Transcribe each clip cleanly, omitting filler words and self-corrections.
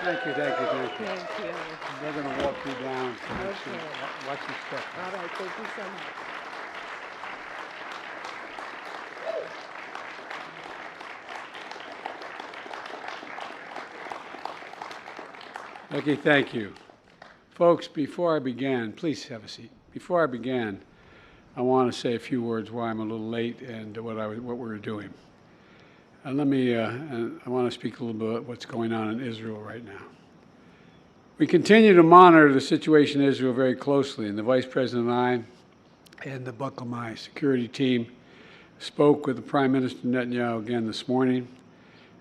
Thank you, thank you, thank you. Thank you. They're going to walk you down. Okay. Watch your step. All right, thank you so much. Becky, thank you. Folks, before I began, please have a seat. Before I began, I want to say a few words why I'm a little late and what we're doing. And I want to speak a little bit about what's going on in Israel right now. We continue to monitor the situation in Israel very closely, and the Vice President and I and the Buckle My security team spoke with the Prime Minister Netanyahu again this morning,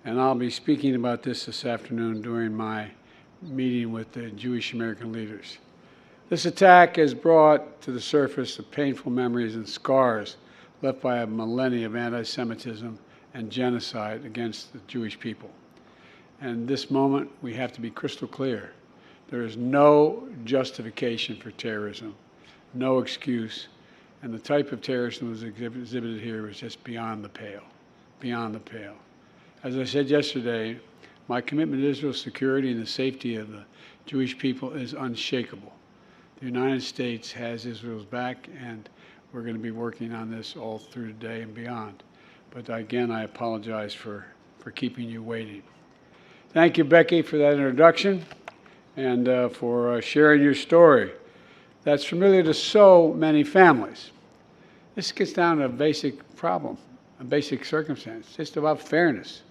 and I'll be speaking about this afternoon during my meeting with the Jewish American leaders. This attack has brought to the surface the painful memories and scars left by a millennia of anti-Semitism and genocide against the Jewish people. And this moment, we have to be crystal clear. There is no justification for terrorism, no excuse, and the type of terrorism that was exhibited here was just beyond the pale, beyond the pale. As I said yesterday, my commitment to Israel's security and the safety of the Jewish people is unshakable. The United States has Israel's back, and we're going to be working on this all through today and beyond. But again, I apologize for keeping you waiting. Thank you, Becky, for that introduction and for sharing your story. That's familiar to so many families. This gets down to a basic problem, a basic circumstance. It's just about fairness.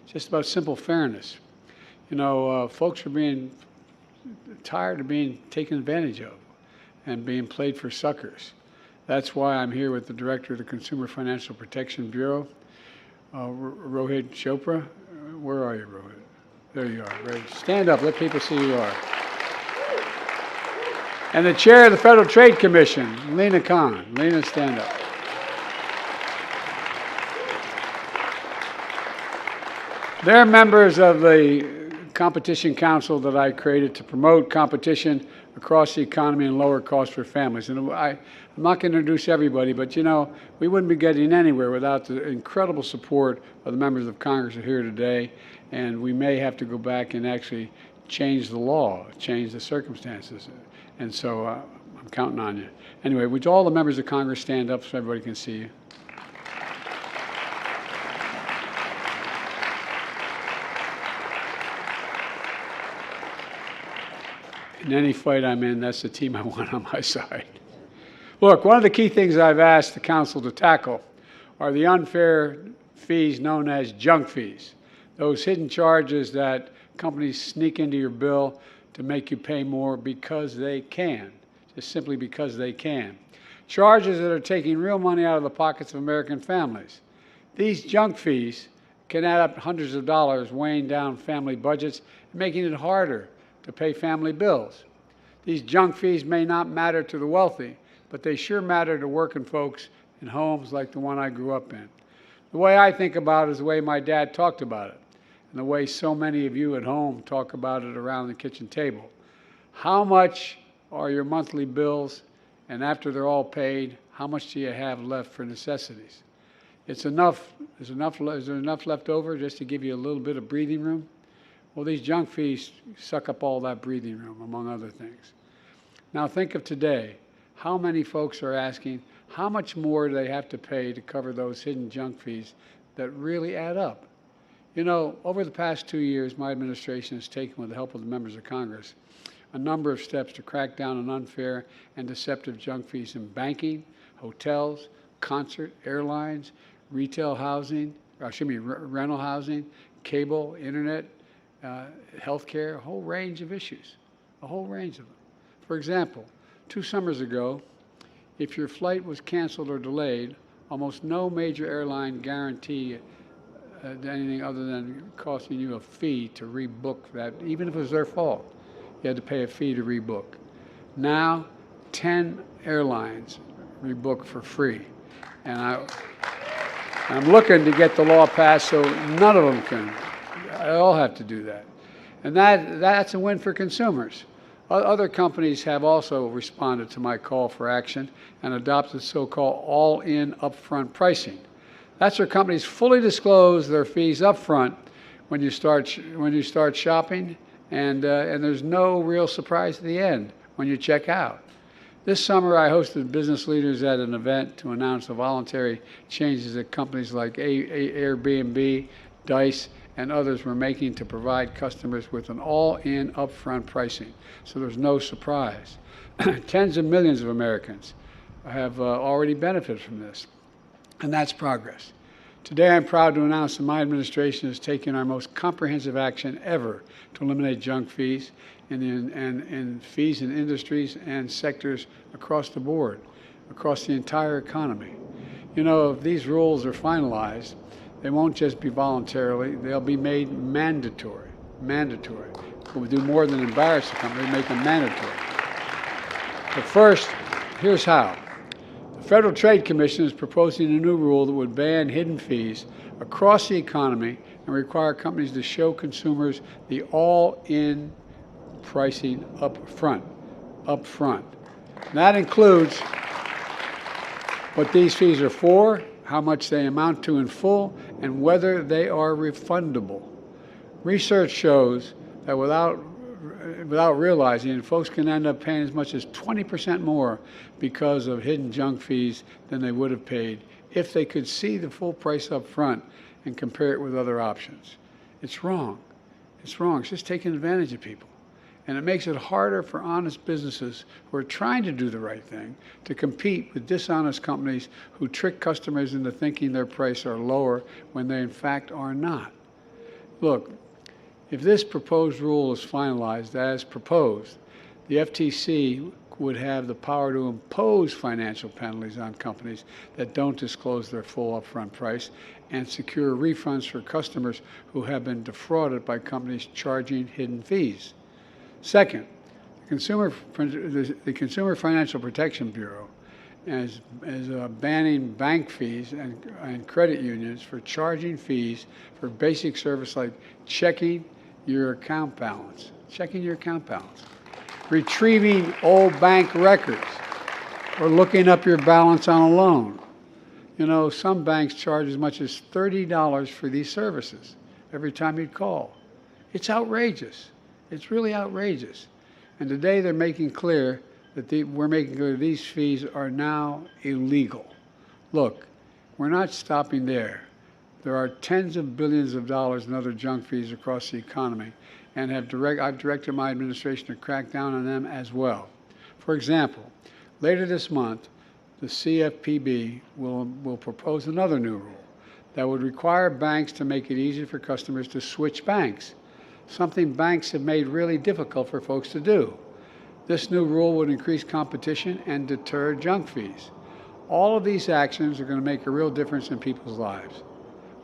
It's just about simple fairness. You know, folks are being tired of being taken advantage of and being played for suckers. That's why I'm here with the Director of the Consumer Financial Protection Bureau, Rohit Chopra. Where are you, Rohit? There you are. Ready. Stand up. Let people see who you are. And the Chair of the Federal Trade Commission, Lena Khan. Lena, stand up. They're members of the Competition Council that I created to promote competition across the economy and lower costs for families. And I'm not going to introduce everybody, but you know, we wouldn't be getting anywhere without the incredible support of the members of Congress who are here today. And we may have to go back and actually change the law, change the circumstances. And so I'm counting on you. Anyway, would all the members of Congress stand up so everybody can see you? In any fight I'm in, that's the team I want on my side. Look, one of the key things I've asked the Council to tackle are the unfair fees known as junk fees, those hidden charges that companies sneak into your bill to make you pay more because they can, just simply because they can. Charges that are taking real money out of the pockets of American families. These junk fees can add up hundreds of dollars, weighing down family budgets and making it harder to pay family bills. These junk fees may not matter to the wealthy, but they sure matter to working folks in homes like the one I grew up in. The way I think about it is the way my dad talked about it, and the way so many of you at home talk about it around the kitchen table. How much are your monthly bills, and after they're all paid, how much do you have left for necessities? It's enough. Is there enough left over just to give you a little bit of breathing room? Well, these junk fees suck up all that breathing room, among other things. Now think of today. How many folks are asking how much more do they have to pay to cover those hidden junk fees that really add up? You know, over the past 2 years, my administration has taken, with the help of the members of Congress, a number of steps to crack down on unfair and deceptive junk fees in banking, hotels, concert, airlines, retail housing, rental housing, cable, internet, healthcare, a whole range of issues, a whole range of them. For example, 2 summers ago, if your flight was canceled or delayed, almost no major airline guaranteed anything other than costing you a fee to rebook that, even if it was their fault. You had to pay a fee to rebook. Now, 10 airlines rebook for free. And I'm looking to get the law passed so none of them can. They all have to do that. And that's a win for consumers. Other companies have also responded to my call for action and adopted so-called all-in upfront pricing. That's where companies fully disclose their fees upfront when you start shopping, and there's no real surprise at the end when you check out. This summer, I hosted business leaders at an event to announce the voluntary changes that companies like Airbnb, Dice, and others were making to provide customers with an all-in upfront pricing, so there's no surprise. Tens of millions of Americans have already benefited from this, and that's progress. Today, I'm proud to announce that my administration is taking our most comprehensive action ever to eliminate junk fees in fees in industries and sectors across the board, across the entire economy. You know, if these rules are finalized, they won't just be voluntarily, they'll be made mandatory. Mandatory. We'll do more than embarrass the company, make them mandatory. But first, here's how. The Federal Trade Commission is proposing a new rule that would ban hidden fees across the economy and require companies to show consumers the all-in pricing up front. That includes what these fees are for, how much they amount to in full, and whether they are refundable. Research shows that without realizing, folks can end up paying as much as 20% more because of hidden junk fees than they would have paid if they could see the full price up front and compare it with other options. It's wrong. It's wrong. It's just taking advantage of people. And it makes it harder for honest businesses who are trying to do the right thing to compete with dishonest companies who trick customers into thinking their prices are lower when they in fact are not. Look, if this proposed rule is finalized as proposed, the FTC would have the power to impose financial penalties on companies that don't disclose their full upfront price and secure refunds for customers who have been defrauded by companies charging hidden fees. Second, the Consumer Financial Protection Bureau is banning bank fees and credit unions for charging fees for basic service like checking your account balance, retrieving old bank records, or looking up your balance on a loan. You know, some banks charge as much as $30 for these services every time you call. It's outrageous. It's really outrageous. And today they're making clear that these fees are now illegal. Look, we're not stopping there. There are tens of billions of dollars in other junk fees across the economy, and I've directed my administration to crack down on them as well. For example, later this month, the CFPB will propose another new rule that would require banks to make it easier for customers to switch banks, something banks have made really difficult for folks to do. This new rule would increase competition and deter junk fees. All of these actions are going to make a real difference in people's lives.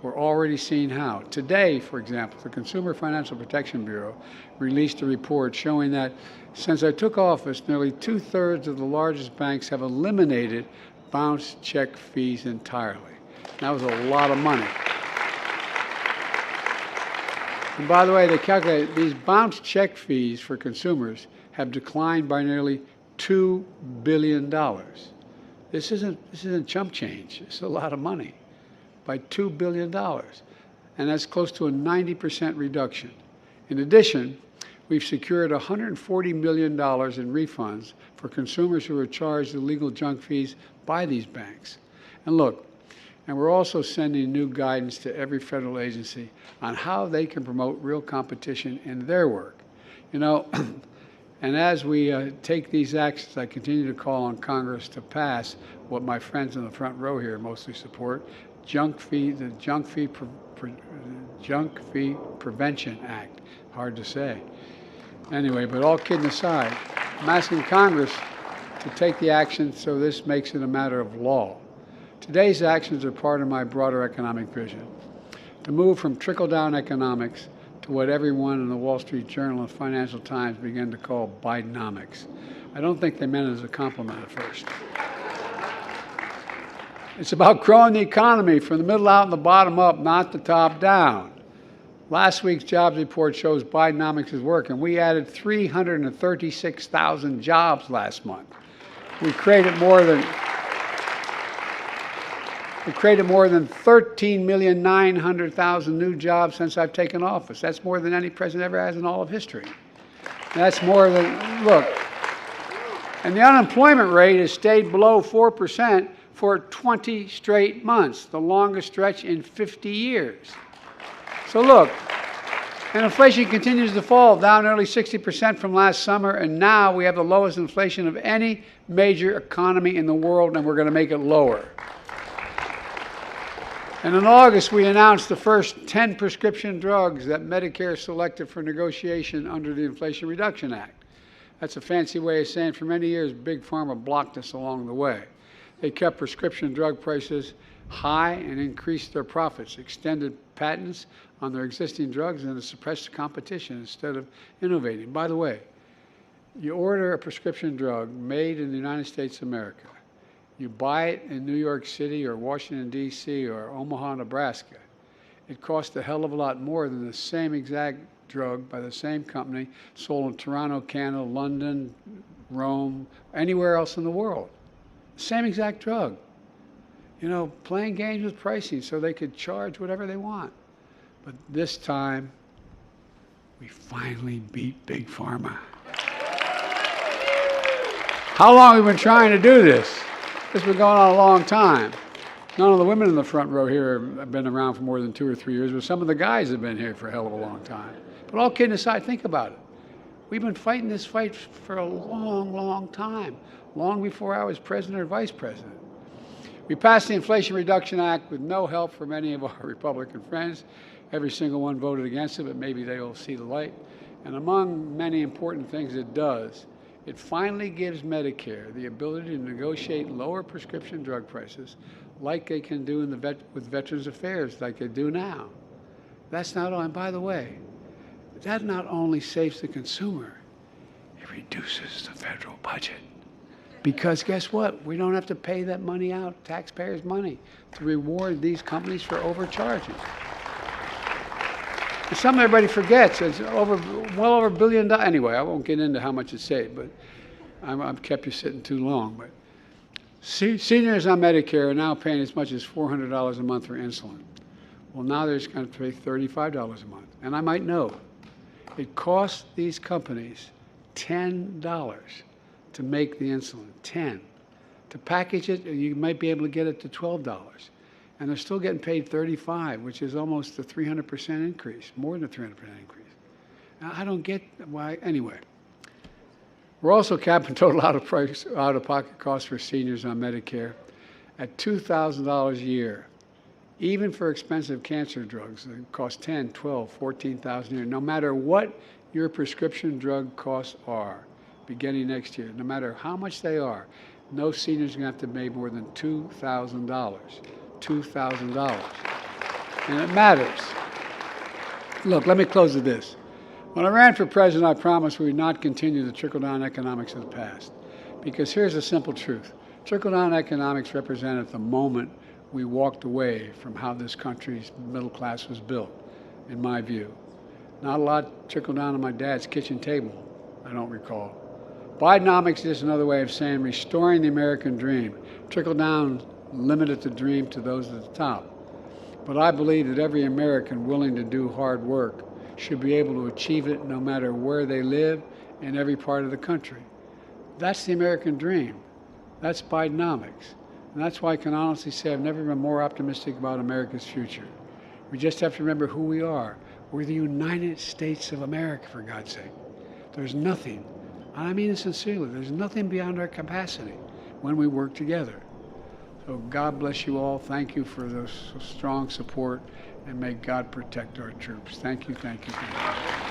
We're already seeing how. Today, for example, the Consumer Financial Protection Bureau released a report showing that since I took office, nearly 2/3 of the largest banks have eliminated bounce check fees entirely. That was a lot of money. And by the way, they calculate these bounce check fees for consumers have declined by nearly $2 billion. This isn't chump change. It's a lot of money, by $2 billion. And that's close to a 90% reduction. In addition, we've secured $140 million in refunds for consumers who are charged illegal junk fees by these banks. And look, and we're also sending new guidance to every federal agency on how they can promote real competition in their work. You know, and as we take these actions, I continue to call on Congress to pass what my friends in the front row here mostly support, the Junk Fee Prevention Act. Hard to say. Anyway, but all kidding aside, I'm asking Congress to take the action so this makes it a matter of law. Today's actions are part of my broader economic vision, to move from trickle-down economics to what everyone in the Wall Street Journal and Financial Times began to call Bidenomics. I don't think they meant it as a compliment at first. It's about growing the economy from the middle out and the bottom up, not the top down. Last week's jobs report shows Bidenomics is working. We added 336,000 jobs last month. We created more than We've created more than 13,900,000 new jobs since I've taken office. That's more than any president ever has in all of history. That's more than, look, and the unemployment rate has stayed below 4% for 20 straight months, the longest stretch in 50 years. So look, and inflation continues to fall, down nearly 60% from last summer, and now we have the lowest inflation of any major economy in the world, and we're going to make it lower. And in August, we announced the first 10 prescription drugs that Medicare selected for negotiation under the Inflation Reduction Act. That's a fancy way of saying for many years, Big Pharma blocked us along the way. They kept prescription drug prices high and increased their profits, extended patents on their existing drugs, and suppressed competition instead of innovating. By the way, you order a prescription drug made in the United States of America. You buy it in New York City or Washington, D.C. or Omaha, Nebraska. It costs a hell of a lot more than the same exact drug by the same company sold in Toronto, Canada, London, Rome, anywhere else in the world. Same exact drug. You know, playing games with pricing so they could charge whatever they want. But this time, we finally beat Big Pharma. How long have we been trying to do this? This has been going on a long time. None of the women in the front row here have been around for more than 2 or 3 years, but some of the guys have been here for a hell of a long time. But all kidding aside, think about it. We've been fighting this fight for a long, long time, long before I was president or vice president. We passed the Inflation Reduction Act with no help from any of our Republican friends. Every single one voted against it, but maybe they will see the light. And among many important things it does, it finally gives Medicare the ability to negotiate lower prescription drug prices like they can do with Veterans Affairs, like they do now. That's not all, and by the way, that not only saves the consumer, it reduces the federal budget. Because guess what? We don't have to pay that money out, taxpayers' money, to reward these companies for overcharging. And something everybody forgets, it's well over $1 billion. Anyway, I won't get into how much it saved, but I've kept you sitting too long. But seniors on Medicare are now paying as much as $400 a month for insulin. Well, now they're just going to pay $35 a month. And I might know, it costs these companies $10 to make the insulin, 10. To package it, you might be able to get it to $12. And they're still getting paid $35, which is almost a 300% increase, more than a 300% increase. Now, I don't get why. Anyway, we're also capping total out-of-pocket costs for seniors on Medicare at $2,000 a year. Even for expensive cancer drugs that cost $10,000, $12,000, $14,000 a year, no matter what your prescription drug costs are, beginning next year, no matter how much they are, no senior's going to have to pay more than $2,000. $2,000. And it matters. Look, let me close with this. When I ran for president, I promised we would not continue the trickle-down economics of the past. Because here's the simple truth. Trickle-down economics represented the moment we walked away from how this country's middle class was built, in my view. Not a lot trickled down on my dad's kitchen table, I don't recall. Bidenomics is another way of saying restoring the American dream. Trickle down limited the dream to those at the top. But I believe that every American willing to do hard work should be able to achieve it no matter where they live in every part of the country. That's the American dream. That's Bidenomics. And that's why I can honestly say I've never been more optimistic about America's future. We just have to remember who we are. We're the United States of America, for God's sake. There's nothing, and I mean it sincerely, there's nothing beyond our capacity when we work together. So God bless you all. Thank you for the strong support, and may God protect our troops. Thank you, thank you, thank you.